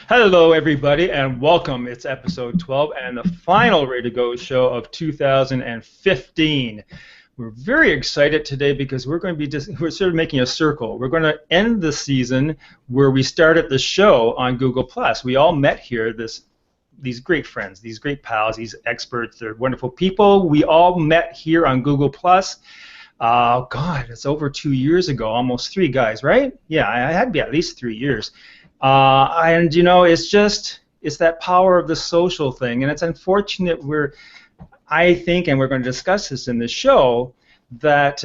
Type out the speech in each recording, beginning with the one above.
Hello, everybody, and welcome. It's episode 12 and the final Ready to Go show of 2015. We're very excited today because we're sort of making a circle. We're going to end the season where we started the show on Google Plus. We all met here, these great friends, these great pals, these experts. They're wonderful people. We all met here on Google Plus. God, it's over 2 years ago, almost three, guys, right? Yeah, I had to be at least 3 years. And it's that power of the social thing, and it's unfortunate I think, and we're going to discuss this in the show, that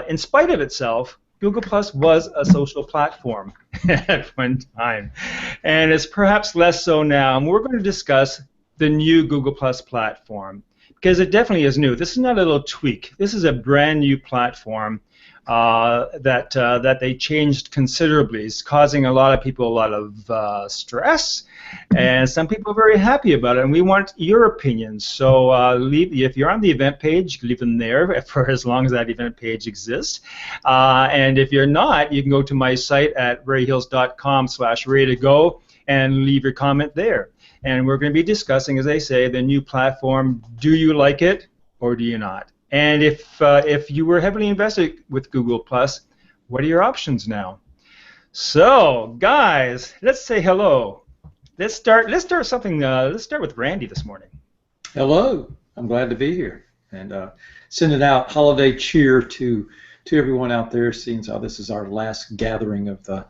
in spite of itself, Google Plus was a social platform at one time, and it's perhaps less so now. And we're going to discuss the new Google Plus platform because it definitely is new. This is not a little tweak. This is a brand new platform that they changed considerably. It's causing a lot of people a lot of stress, and some people are very happy about it, and we want your opinions. So if you're on the event page, you can leave them there for as long as that event page exists. And if you're not, you can go to my site at rayhills.com/ready-to-go and leave your comment there. And we're going to be discussing, as I say, the new platform. Do you like it or do you not? And if you were heavily invested with Google Plus, what are your options now? So, guys, let's say hello. Let's start something. Let's start with Randy this morning. Hello. I'm glad to be here and sending out holiday cheer to everyone out there. Seeing how this is our last gathering of the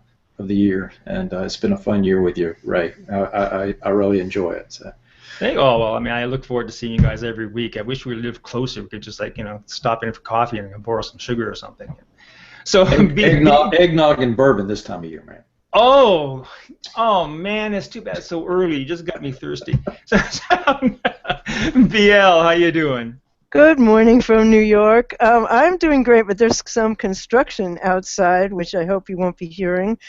year, and it's been a fun year with you, Ray. I really enjoy it. So. Oh, well, I mean, I look forward to seeing you guys every week. I wish we lived closer. We could just, stop in for coffee and borrow some sugar or something. So eggnog and bourbon this time of year, man. Oh, man, it's too bad it's so early. You just got me thirsty. BL, how you doing? Good morning from New York. I'm doing great, but there's some construction outside, which I hope you won't be hearing.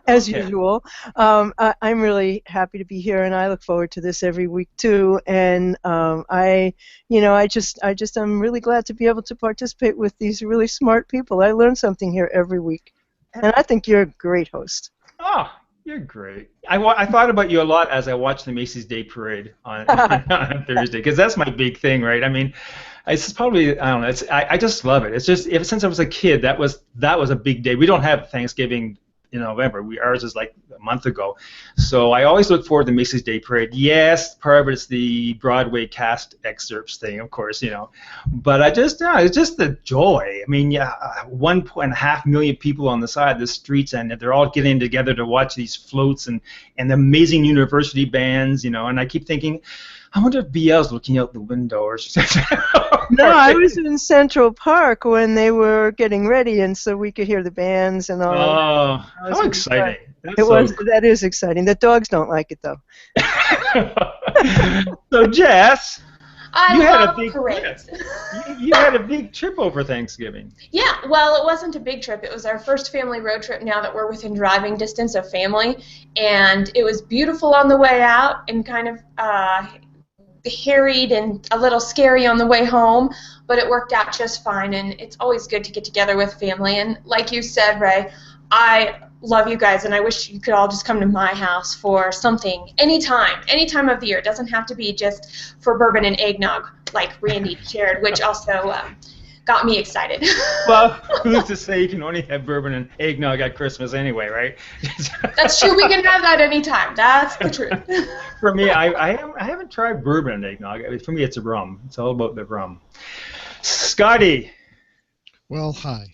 As usual. I'm really happy to be here, and I look forward to this every week too. And I'm really glad to be able to participate with these really smart people. I learn something here every week, and I think you're a great host. Oh, you're great. I thought about you a lot as I watched the Macy's Day Parade on Thursday, because that's my big thing, right? I mean, it's probably, I don't know. I just love it. It's just since I was a kid, that was a big day. We don't have Thanksgiving in November. Ours is like a month ago. So I always look forward to Macy's Day Parade. Yes, part of it's the Broadway cast excerpts thing, of course, But it's just the joy. I mean, 1.5 million people on the side of the streets, and they're all getting together to watch these floats and the amazing university bands, And I keep thinking, I wonder if BL's looking out the window or something. No, I was in Central Park when they were getting ready, and so we could hear the bands and all. Oh, how exciting! That is exciting. The dogs don't like it though. So Jess, you had a big parades. You had a big trip over Thanksgiving. Yeah, well, it wasn't a big trip. It was our first family road trip now that we're within driving distance of family, and it was beautiful on the way out and kind of harried and a little scary on the way home, but it worked out just fine, and it's always good to get together with family. And like you said, Ray, I love you guys, and I wish you could all just come to my house for something any time of the year. It doesn't have to be just for bourbon and eggnog like Randy shared, which also got me excited. Well, who's to say you can only have bourbon and eggnog at Christmas anyway, right? That's true. We can have that anytime. That's the truth. For me, I haven't tried bourbon and eggnog. For me, it's a rum. It's all about the rum. Scotty. Well, hi.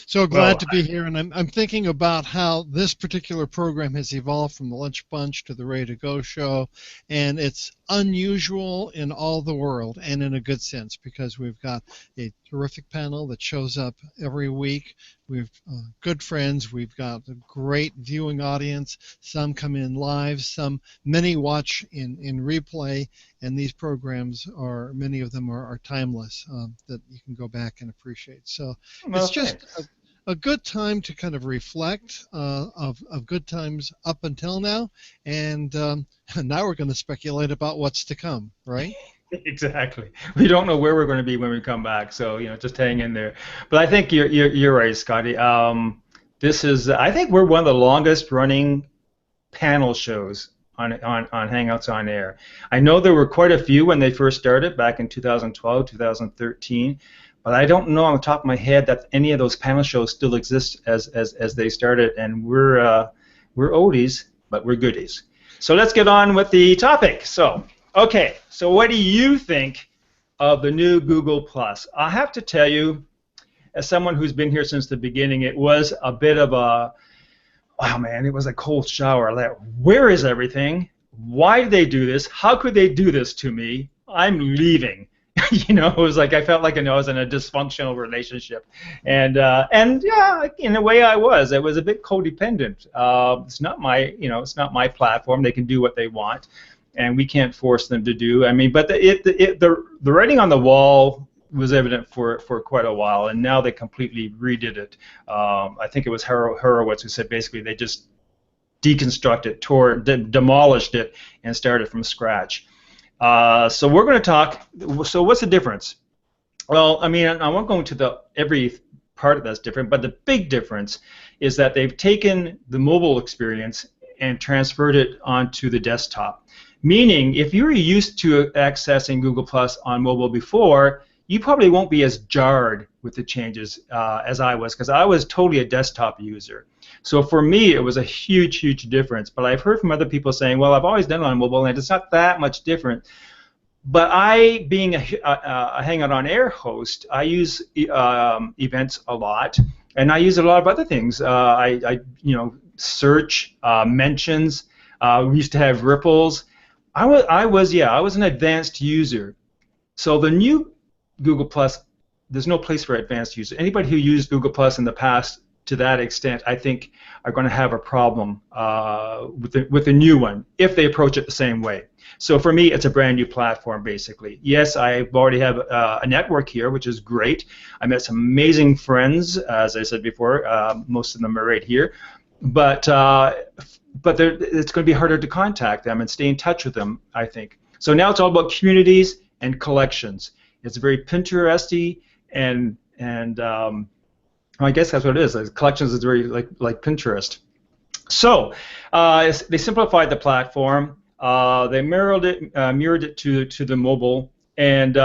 So glad to be here, and I'm thinking about how this particular program has evolved from the Lunch Bunch to the Ready to Go show, and it's unusual in all the world, and in a good sense, because we've got a terrific panel that shows up every week. We've good friends. We've got a great viewing audience. Some come in live. Many watch in replay, and these programs many of them are timeless, that you can go back and appreciate. So it's just a good time to kind of reflect of good times up until now, and now we're going to speculate about what's to come, right? Exactly. We don't know where we're going to be when we come back, so just hang in there. But I think you're right, Scotty. I think we're one of the longest running panel shows on Hangouts on Air. I know there were quite a few when they first started back in 2012, 2013, but I don't know on the top of my head that any of those panel shows still exist as they started. And we're oldies, but we're goodies. So let's get on with the topic. So, okay, so what do you think of the new Google Plus? I have to tell you, as someone who's been here since the beginning, it was a bit of a, wow, man, it was a cold shower. Like, where is everything? Why did they do this? How could they do this to me? I'm leaving. You know, it was like I felt like I was in a dysfunctional relationship, and yeah, in a way I was. I was a bit codependent. It's not my, it's not my platform. They can do what they want, and we can't force them to do. I mean, but the writing on the wall was evident for quite a while, and now they completely redid it. I think it was Horowitz who said basically they just deconstructed, demolished it, and started from scratch. So we're going to talk. So what's the difference? Well, I mean, I won't go into every part of that's different, but the big difference is that they've taken the mobile experience and transferred it onto the desktop. Meaning, if you were used to accessing Google Plus on mobile before, you probably won't be as jarred with the changes as I was, because I was totally a desktop user. So for me, it was a huge, huge difference. But I've heard from other people saying, well, I've always done it on mobile, and it's not that much different. But I, being a Hangout on Air host, I use events a lot, and I use a lot of other things. I search, mentions. We used to have ripples. I was an advanced user. So the new Google Plus, there's no place for advanced users. Anybody who used Google Plus in the past to that extent, I think, are going to have a problem with the new one if they approach it the same way. So for me, it's a brand new platform, basically. Yes, I already have a network here, which is great. I met some amazing friends, as I said before. Most of them are right here, but it's going to be harder to contact them and stay in touch with them, I think. So now it's all about communities and collections. It's very Pinteresty, and I guess that's what it is. Collections is very like Pinterest. So they simplified the platform. They mirrored it to the mobile, and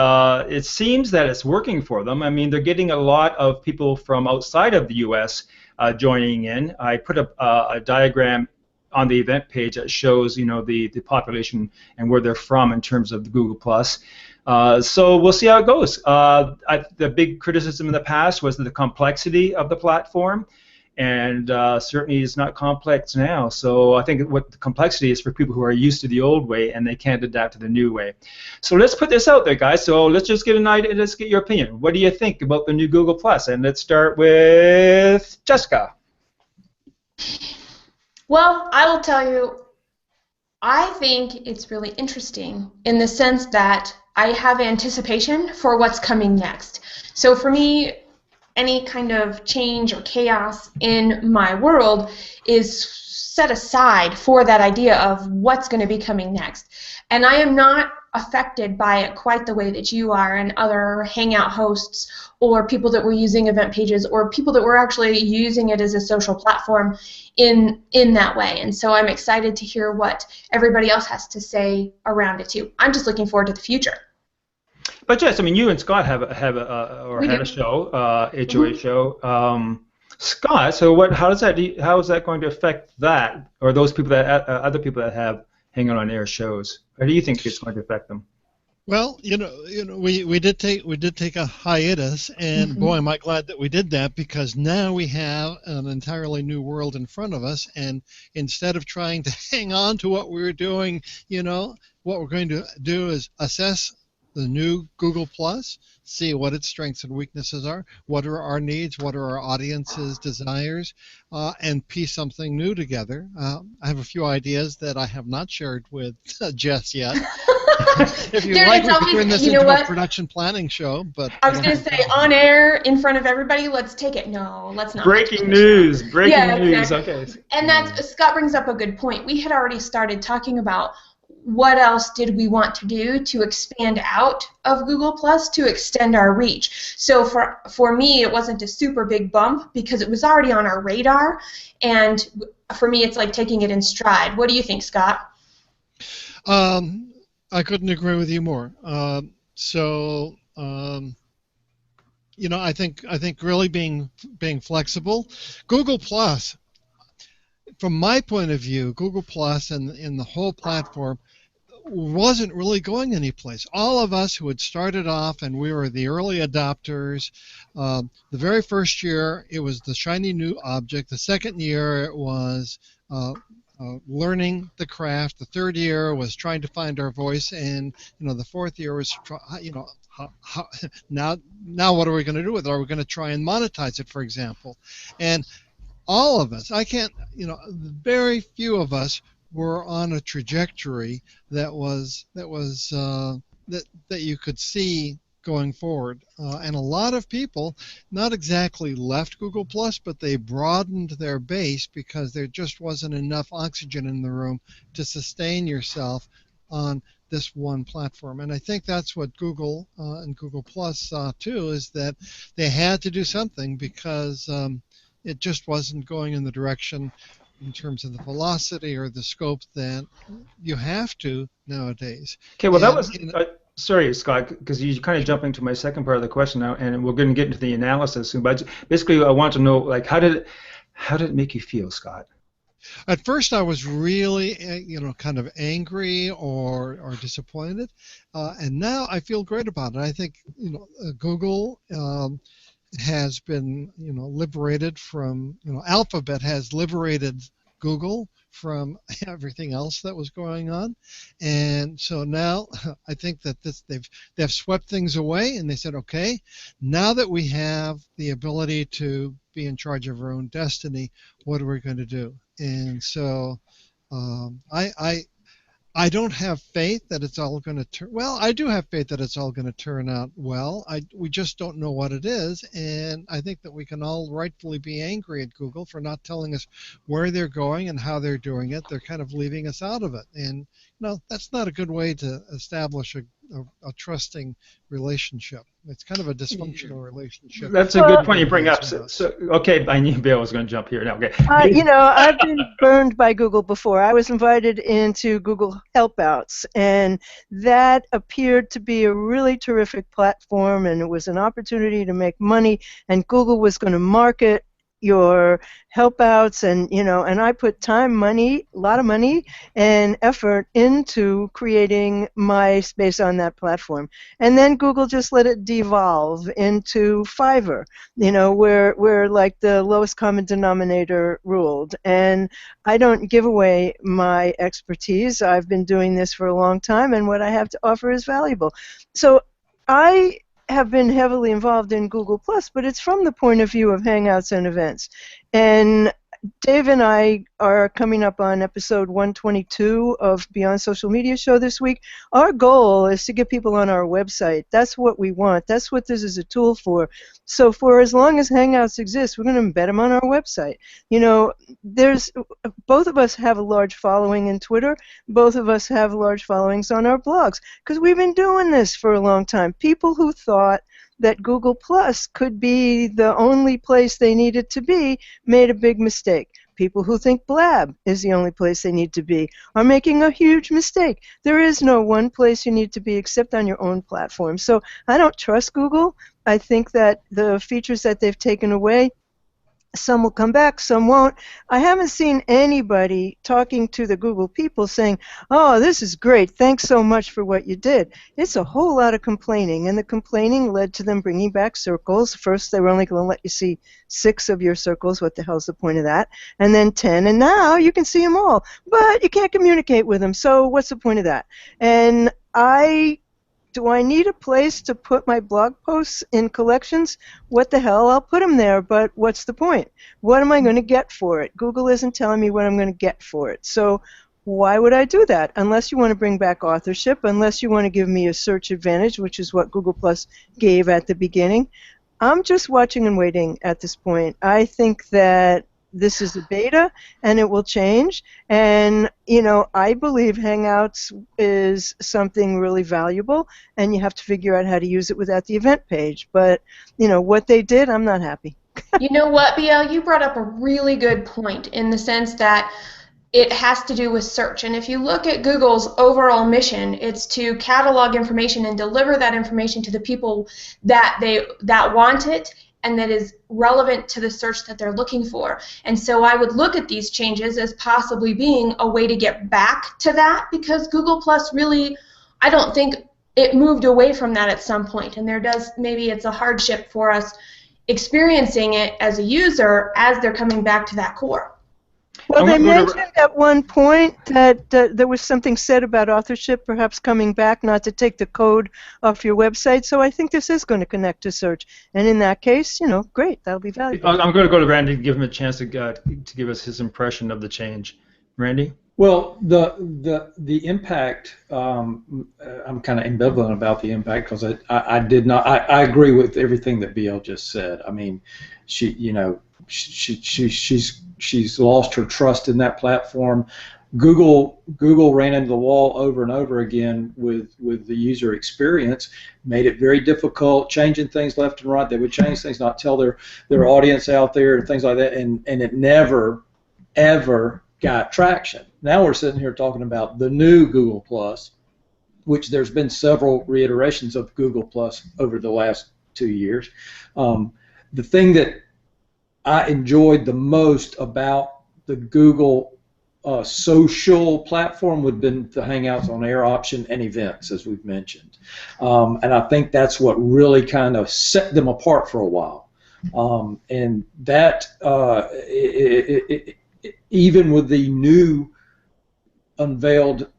it seems that it's working for them. I mean, they're getting a lot of people from outside of the U.S. Joining in. I put a diagram on the event page that shows, the population and where they're from in terms of the Google Plus. So we'll see how it goes. The big criticism in the past was the complexity of the platform, and certainly it's not complex now. So I think what the complexity is for people who are used to the old way and they can't adapt to the new way. So let's put this out there, guys. So let's just get an idea. Let's get your opinion. What do you think about the new Google Plus? And let's start with Jessica. Well, I will tell you, I think it's really interesting in the sense that I have anticipation for what's coming next. So for me, any kind of change or chaos in my world is set aside for that idea of what's going to be coming next. And I am not affected by it quite the way that you are and other Hangout hosts or people that were using event pages or people that were actually using it as a social platform in that way. And so I'm excited to hear what everybody else has to say around it too. I'm just looking forward to the future. But Jess, I mean, you and Scott had a show, HOA show. Scott, so how is that going to affect that, or those people other people that have Hangout on Air shows? How do you think it's going to affect them? Well, we did take a hiatus, and boy, am I glad that we did that, because now we have an entirely new world in front of us, and instead of trying to hang on to what we were doing, what we're going to do is assess the new Google Plus, see what its strengths and weaknesses are, what are our needs, what are our audience's desires, and piece something new together. I have a few ideas that I have not shared with Jess yet. If you like, we can turn this into a production planning show. But I was going to say, on air, in front of everybody, let's take it. No, let's not. Breaking news. Breaking news. Exactly. Okay. And Scott brings up a good point. We had already started talking about what else did we want to do to expand out of Google Plus to extend our reach? So for me, it wasn't a super big bump because it was already on our radar, and for me, it's like taking it in stride. What do you think, Scott? I couldn't agree with you more. I think really being flexible. Google Plus, from my point of view, Google Plus and the whole platform wasn't really going anyplace. All of us who had started off and we were the early adopters, the very first year it was the shiny new object. The second year it was learning the craft. The third year was trying to find our voice, and the fourth year was now what are we going to do with it? Are we going to try and monetize it, for example? And all of us, very few of us were on a trajectory that you could see going forward. And a lot of people not exactly left Google Plus, but they broadened their base because there just wasn't enough oxygen in the room to sustain yourself on this one platform. And I think that's what Google and Google Plus saw too, is that they had to do something because it just wasn't going in the direction in terms of the velocity or the scope that you have to nowadays. Okay, well, that was... sorry, Scott, because you kind of jumped into my second part of the question now, and we're going to get into the analysis soon. But basically, I want to know, like, how did it make you feel, Scott? At first, I was really, kind of angry or disappointed, and now I feel great about it. I think, Google has been, liberated from, Alphabet has liberated Google from everything else that was going on, and so now I think that they've swept things away, and they said, okay, now that we have the ability to be in charge of our own destiny, what are we going to do? And so I don't have faith that it's all going to turn well. I do have faith that it's all going to turn out well. We just don't know what it is, and I think that we can all rightfully be angry at Google for not telling us where they're going and how they're doing it. They're kind of leaving us out of it, and that's not a good way to establish a trusting relationship. It's kind of a dysfunctional relationship. That's a good point you bring up. So okay, I knew Bill was going to jump here now. Okay. I've been burned by Google before. I was invited into Google Helpouts, and that appeared to be a really terrific platform, and it was an opportunity to make money, and Google was going to market your helpouts, and I put time, money, a lot of money and effort into creating my space on that platform. And then Google just let it devolve into Fiverr, where like the lowest common denominator ruled. And I don't give away my expertise. I've been doing this for a long time, and what I have to offer is valuable. So I have been heavily involved in Google Plus, but it's from the point of view of Hangouts and events. And Dave and I are coming up on episode 122 of Beyond Social Media show this week. Our goal is to get people on our website. That's what we want. That's what this is a tool for. So for as long as Hangouts exist, we're going to embed them on our website. Both of us have a large following in Twitter. Both of us have large followings on our blogs because we've been doing this for a long time. People who thought that Google Plus could be the only place they needed to be made a big mistake. People who think Blab is the only place they need to be are making a huge mistake. There is no one place you need to be except on your own platform. So I don't trust Google. I think that the features that they've taken away, some will come back, some won't. I haven't seen anybody talking to the Google people saying, oh, this is great, thanks so much for what you did. It's a whole lot of complaining, and the complaining led to them bringing back circles. First, they were only going to let you see 6 of your circles. What the hell's the point of that? And then 10, and now you can see them all. But you can't communicate with them, so what's the point of that? And do I need a place to put my blog posts in collections? What the hell, I'll put them there, but what's the point? What am I going to get for it? Google isn't telling me what I'm going to get for it. So why would I do that? Unless you want to bring back authorship, unless you want to give me a search advantage, which is what Google Plus gave at the beginning. I'm just watching and waiting at this point. I think that this is a beta, and it will change. And, I believe Hangouts is something really valuable, and you have to figure out how to use it without the event page. But, what they did, I'm not happy. You know what, BL? You brought up a really good point in the sense that it has to do with search. And if you look at Google's overall mission, it's to catalog information and deliver that information to the people that want it and that is relevant to the search that they're looking for. And so I would look at these changes as possibly being a way to get back to that, because Google Plus really, I don't think it moved away from that at some point. And maybe it's a hardship for us experiencing it as a user as they're coming back to that core. Well, they mentioned at one point that there was something said about authorship perhaps coming back, not to take the code off your website. So I think this is going to connect to search. And in that case, great, that'll be valuable. I'm going to go to Randy and give him a chance to give us his impression of the change. Randy? Well, the impact, I'm kind of ambivalent about the impact, because I agree with everything that BL just said. I mean, she's lost her trust in that platform. Google ran into the wall over and over again with the user experience, made it very difficult, changing things left and right. They would change things, not tell their audience out there, and things like that, and it never, ever got traction. Now we're sitting here talking about the new Google Plus, which there's been several reiterations of Google Plus over the last 2 years. The thing that I enjoyed the most about the Google social platform would have been the Hangouts on Air option and events, as we've mentioned. And I think that's what really kind of set them apart for a while. And that, even with the new unveiled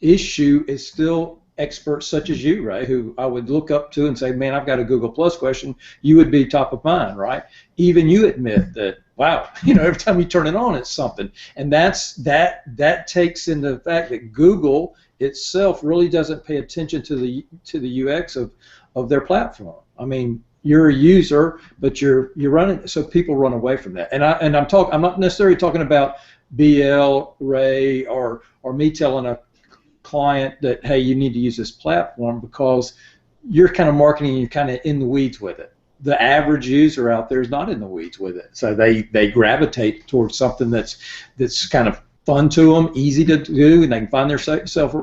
issue, is still experts such as you, Ray, who I would look up to and say, man, I've got a Google Plus question. You would be top of mind, right? Even you admit that, wow, every time you turn it on, it's something. And that takes into the fact that Google itself really doesn't pay attention to the UX of their platform. I mean, you're a user, but you're running, so people run away from that. And I'm not necessarily talking about BL, Ray, or me telling a client that, hey, you need to use this platform, because you're kind of marketing, you're kind of in the weeds with it. The average user out there is not in the weeds with it, so they gravitate towards something that's kind of fun to them, easy to do, and they can find themselves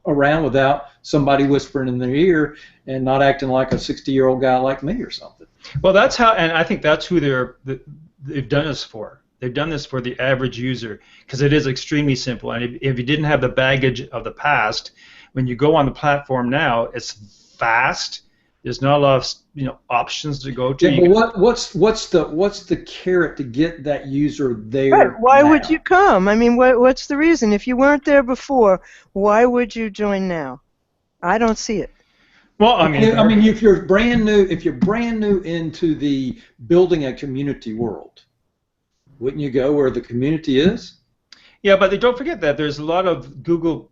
around without somebody whispering in their ear and not acting like a 60-year-old guy like me or something. Well, that's how, and I think that's who they've done this for. They've done this for the average user, because it is extremely simple. And if you didn't have the baggage of the past, when you go on the platform now, it's fast. There's not a lot of options to go to. Yeah, but what's the carrot to get that user there? Right. Why now? would you come? I mean, what's the reason? If you weren't there before, why would you join now? I don't see it. Well, I mean, if you're brand new into the building a community world, wouldn't you go where the community is? Yeah, but don't forget that there's a lot of Google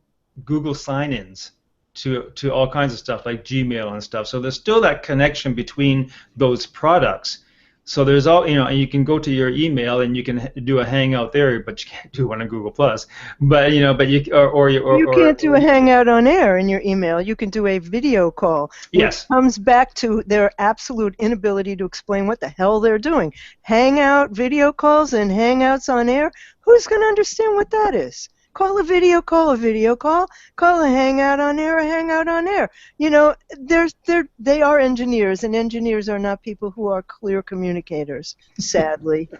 sign-ins to all kinds of stuff like Gmail and stuff. So there's still that connection between those products. So there's all, and you can go to your email and you can do a hangout there, but you can't do one on Google Plus. But you can't do a hangout on air in your email. You can do a video call. Yes. Which comes back to their absolute inability to explain what the hell they're doing. Hangout video calls and hangouts on air. Who's going to understand what that is? Call a video call, a video call. Call a hangout on air, a hangout on air. They are engineers, and engineers are not people who are clear communicators, sadly.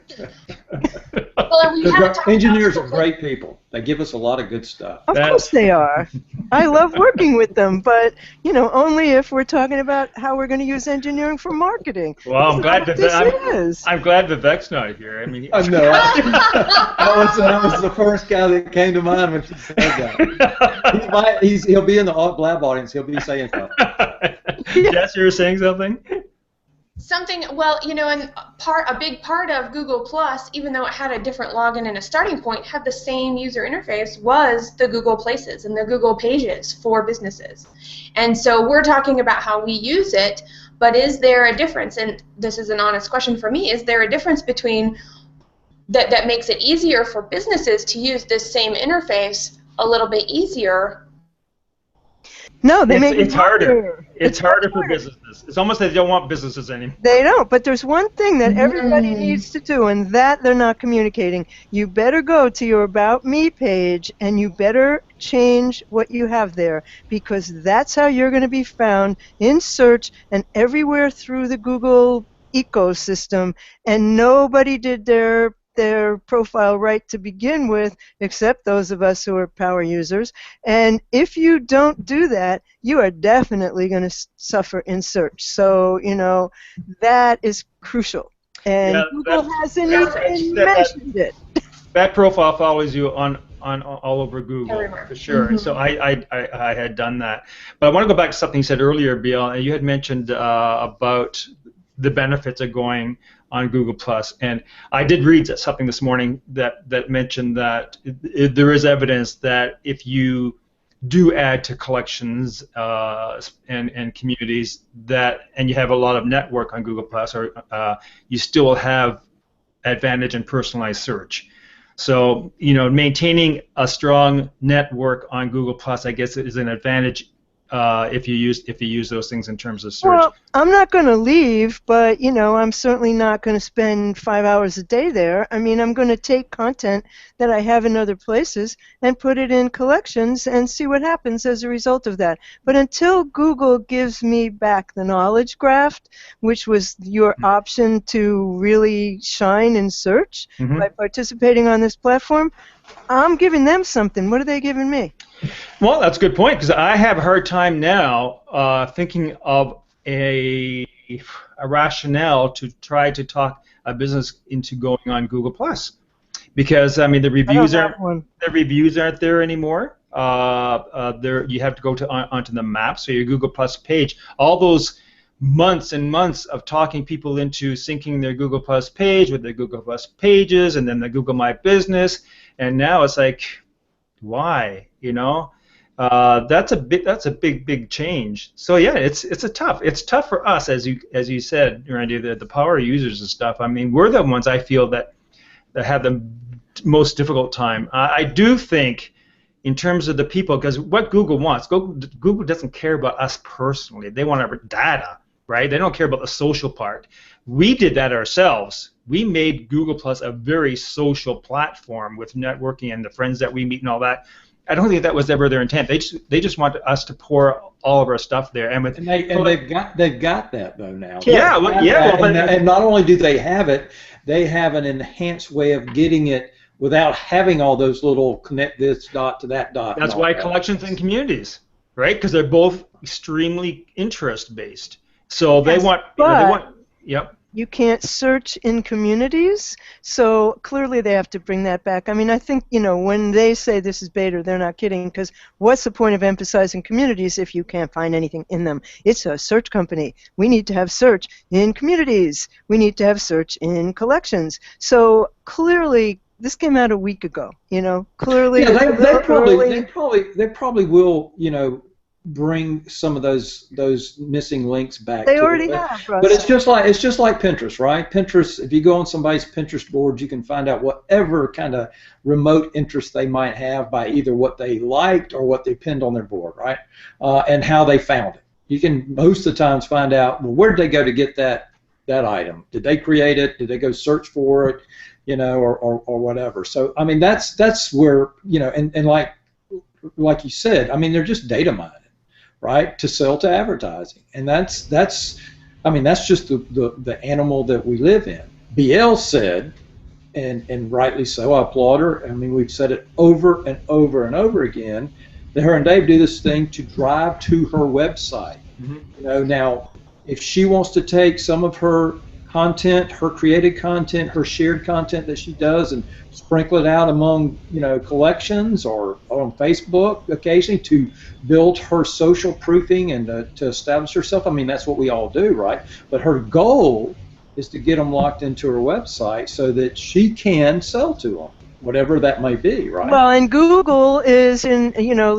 Engineers are great people. They give us a lot of good stuff. Of course they are. I love working with them, but only if we're talking about how we're going to use engineering for marketing. Well, I'm glad Vivek's not here. I mean, I know. that was the first guy that came to mind when she said that. He'll be in the Blab audience. He'll be saying something. Yes, you were saying something? Well, and a big part of Google Plus, even though it had a different login and a starting point, had the same user interface, was the Google Places and the Google Pages for businesses. And so we're talking about how we use it, but is there a difference? And this is an honest question for me. Is there a difference between that makes it easier for businesses to use this same interface a little bit easier. No, they make it it's harder. It's harder for businesses. It's almost like they don't want businesses anymore. They don't, but there's one thing that everybody needs to do, and that they're not communicating. You better go to your About Me page, and you better change what you have there, because that's how you're going to be found in search and everywhere through the Google ecosystem, and nobody did their profile right to begin with, except those of us who are power users. And if you don't do that, you are definitely going to suffer in search. So, that is crucial. And Google hasn't even mentioned it. That profile follows you on all over Google, everywhere. For sure. And so I had done that. But I want to go back to something you said earlier, Bill. You had mentioned about the benefits of going on Google+. And I did read something this morning that mentioned that there is evidence that if you do add to collections and communities and you have a lot of network on Google+, you still have advantage in personalized search. So, maintaining a strong network on Google+, I guess, is an advantage if you use those things in terms of search. Well, I'm not going to leave, but I'm certainly not going to spend 5 hours a day there. I mean, I'm going to take content that I have in other places and put it in collections and see what happens as a result of that. But until Google gives me back the knowledge graph, which was your option to really shine in search by participating on this platform, I'm giving them something. What are they giving me? Well, that's a good point, because I have a hard time now thinking of a rationale to try to talk a business into going on Google+, because the reviews aren't there anymore. You have to go onto the map, so your Google+ page. All those months and months of talking people into syncing their Google+ page with their Google+ pages, and then the Google My Business, and now it's like, why? That's a big change. So yeah, it's tough for us, as you said, Randy, the power users and stuff. I mean, we're the ones I feel that have the most difficult time. I do think, in terms of the people, because what Google wants, Google doesn't care about us personally. They want our data, right? They don't care about the social part. We did that ourselves. We made Google+ a very social platform with networking and the friends that we meet and all that. I don't think that was ever their intent. They just wanted us to pour all of our stuff there. And they've got that though now. And not only do they have it, they have an enhanced way of getting it without having all those little connect this dot to that dot. That's why collections and communities, right? Because they're both extremely interest based. So they want. Yep. You can't search in communities, so clearly they have to bring that back. I mean, I think, when they say this is beta, they're not kidding, because what's the point of emphasizing communities if you can't find anything in them? It's a search company. We need to have search in communities. We need to have search in collections. So clearly, this came out a week ago, clearly. Yeah, they probably will, bring some of those missing links back. They already have, Russ. But it's just like Pinterest, right? Pinterest, if you go on somebody's Pinterest board, you can find out whatever kind of remote interest they might have by either what they liked or what they pinned on their board, right? And how they found it. You can most of the times find out, well, where did they go to get that item? Did they create it? Did they go search for it? Or whatever. So I mean, that's where and like you said, I mean, they're just data mining, right, to sell to advertising, and that's just the animal that we live in. BL said, and rightly so, I applaud her. I mean, we've said it over and over and over again, that her and Dave do this thing to drive to her website. Now, if she wants to take some of her content, her created content, her shared content that she does, and sprinkle it out among collections or on Facebook occasionally to build her social proofing and to establish herself. I mean, that's what we all do, right? But her goal is to get them locked into her website so that she can sell to them, whatever that may be, right? Well, and Google is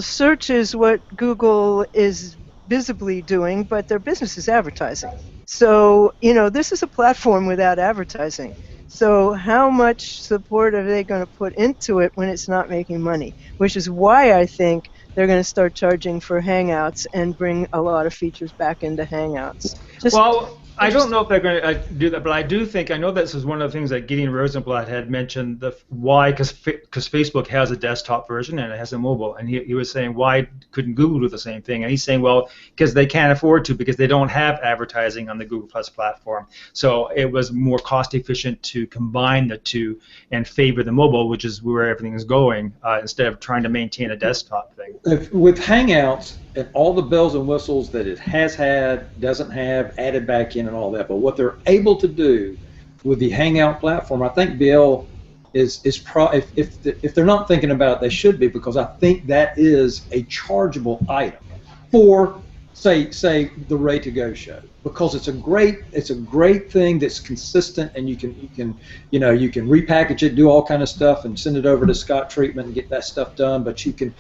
search is what Google is visibly doing, but their business is advertising. So, this is a platform without advertising. So how much support are they going to put into it when it's not making money? Which is why I think they're going to start charging for Hangouts and bring a lot of features back into Hangouts. Just Well, I don't interesting. know if they're going to do that, but I do think I know this is one of the things that Gideon Rosenblatt had mentioned. The why, because Facebook has a desktop version and it has a mobile, and he was saying why couldn't Google do the same thing? And he's saying, well, because they can't afford to, because they don't have advertising on the Google Plus platform. So it was more cost efficient to combine the two and favor the mobile, which is where everything is going, instead of trying to maintain a desktop thing. With Hangouts and all the bells and whistles that it has had, doesn't have, added back in and all that, but what they're able to do with the Hangout platform, I think Bill is if they're not thinking about it, they should be, because I think that is a chargeable item for say the Ray to Go show, because it's a great thing that's consistent, and you can repackage it, do all kind of stuff, and send it over to Scott Treatment and get that stuff done. But you can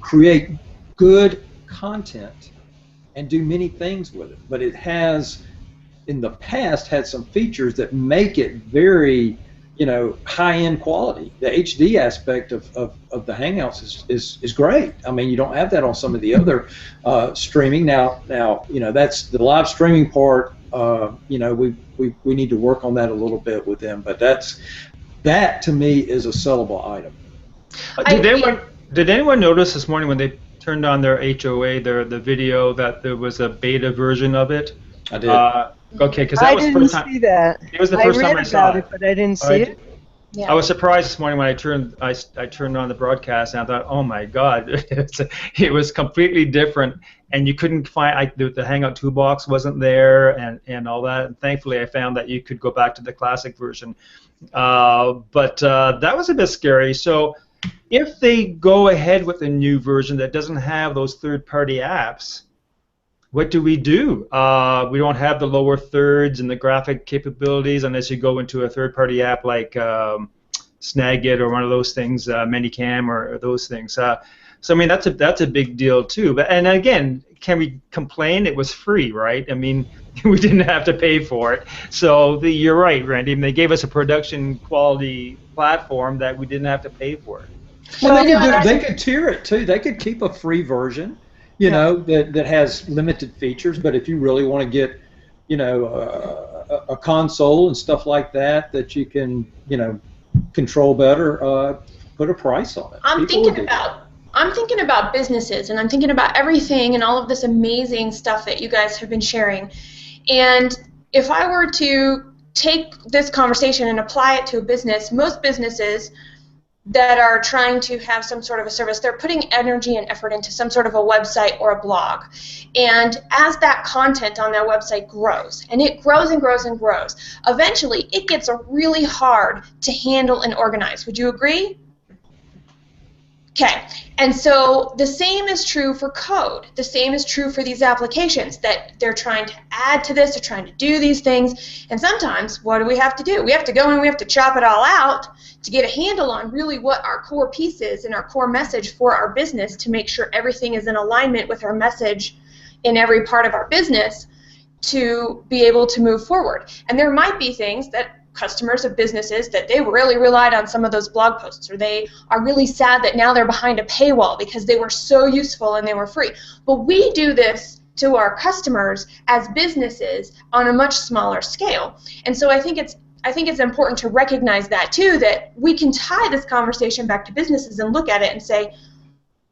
create good content and do many things with it. But it has in the past had some features that make it very high-end quality. The HD aspect of the Hangouts is great. I mean, you don't have that on some of the other streaming. Now that's the live streaming part. We need to work on that a little bit with them. But that to me is a sellable item. Did anyone notice this morning when they turned on their HOA, the video, that there was a beta version of it? I did. Okay, because that was the first time. I didn't see that. It was the first time I saw it, but I didn't see it. Yeah. I was surprised this morning when I turned on the broadcast, and I thought, oh my God, it was completely different, and you couldn't find the Hangout toolbox wasn't there, and all that. And thankfully, I found that you could go back to the classic version, but that was a bit scary. So if they go ahead with a new version that doesn't have those third-party apps, what do? We don't have the lower thirds and the graphic capabilities unless you go into a third-party app like Snagit or one of those things, Manycam or those things. So I mean that's a big deal too. And again, can we complain? It was free, right? I mean, we didn't have to pay for it. So you're right, Randy. They gave us a production quality platform that we didn't have to pay for. Well, they could tier it too. They could keep a free version, that has limited features. But if you really want to get, a console and stuff like that you can, control better, put a price on it. I'm thinking about businesses, and I'm thinking about everything and all of this amazing stuff that you guys have been sharing. And if I were to take this conversation and apply it to a business, most businesses that are trying to have some sort of a service, they're putting energy and effort into some sort of a website or a blog. And as that content on that website grows, and it grows and grows and grows, eventually it gets really hard to handle and organize. Would you agree? Okay, and so the same is true for code. The same is true for these applications, that they're trying to add to this, they're trying to do these things, and sometimes what do? We have to go and we have to chop it all out to get a handle on really what our core piece is and our core message for our business, to make sure everything is in alignment with our message in every part of our business to be able to move forward. And there might be things that customers of businesses that they really relied on some of those blog posts, or they are really sad that now they're behind a paywall because they were so useful and they were free. But we do this to our customers as businesses on a much smaller scale. And so I think it's important to recognize that too, that we can tie this conversation back to businesses and look at it and say,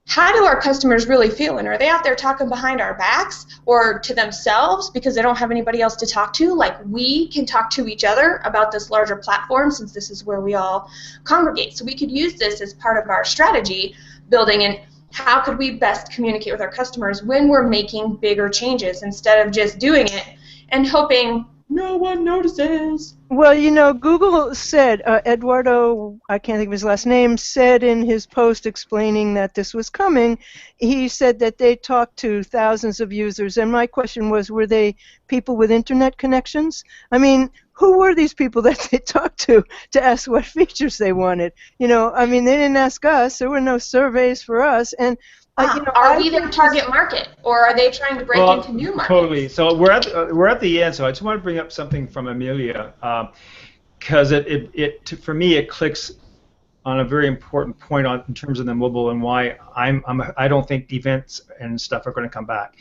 how do our customers really feel? And are they out there talking behind our backs or to themselves because they don't have anybody else to talk to? Like, we can talk to each other about this larger platform, since this is where we all congregate. So we could use this as part of our strategy building, and how could we best communicate with our customers when we're making bigger changes, instead of just doing it and hoping no one notices. Well, Google said, Eduardo, I can't think of his last name, said in his post explaining that this was coming, he said that they talked to thousands of users, and my question was, were they people with internet connections? I mean, who were these people that they talked to ask what features they wanted? They didn't ask us. There were no surveys for us, and are we their target market, or are they trying to break into new markets? Totally. So we're at the end. So I just want to bring up something from Amelia. because for me it clicks on a very important point in terms of the mobile and why I don't think events and stuff are going to come back.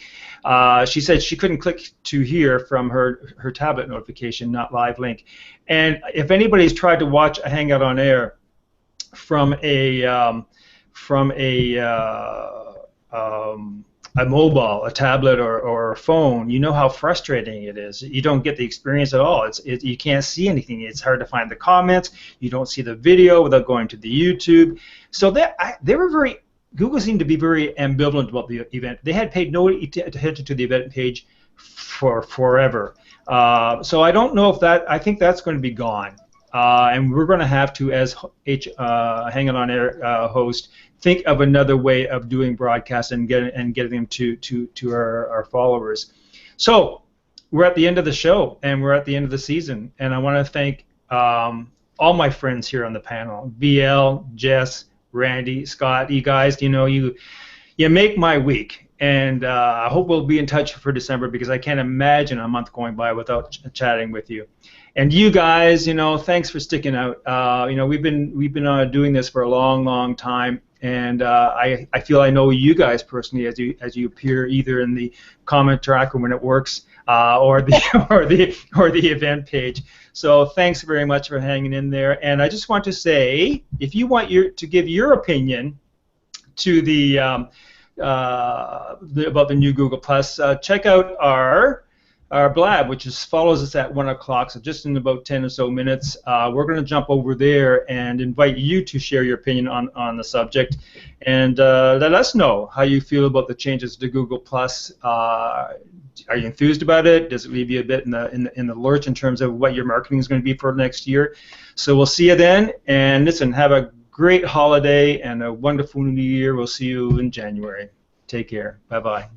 She said she couldn't click to here from her tablet notification, not live link. And if anybody's tried to watch a Hangout on Air from a mobile, a tablet, or a phone, you know how frustrating it is. You don't get the experience at all. You can't see anything. It's hard to find the comments. You don't see the video without going to the YouTube. So they were very. Google seemed to be very ambivalent about the event. They had paid no attention to the event page for forever. So I don't know if that. I think that's going to be gone. And we're going to have to, as Hang It On Air host, think of another way of doing broadcasts and getting them to our followers. So we're at the end of the show, and we're at the end of the season, and I want to thank all my friends here on the panel: BL, Jess, Randy, Scott. You guys, you make my week, and I hope we'll be in touch for December, because I can't imagine a month going by without chatting with you. And you guys, thanks for sticking out. We've been doing this for a long, long time, and I feel I know you guys personally as you appear either in the comment tracker when it works, or the event page. So thanks very much for hanging in there. And I just want to say, if you want to give your opinion to the about the new Google Plus, check out our Blab, which follows us at 1 o'clock, so just in about 10 or so minutes. We're going to jump over there and invite you to share your opinion on the subject, and let us know how you feel about the changes to Google Plus. Are you enthused about it? Does it leave you a bit in the lurch in terms of what your marketing is going to be for next year? So we'll see you then, and listen, have a great holiday and a wonderful new year. We'll see you in January. Take care. Bye-bye.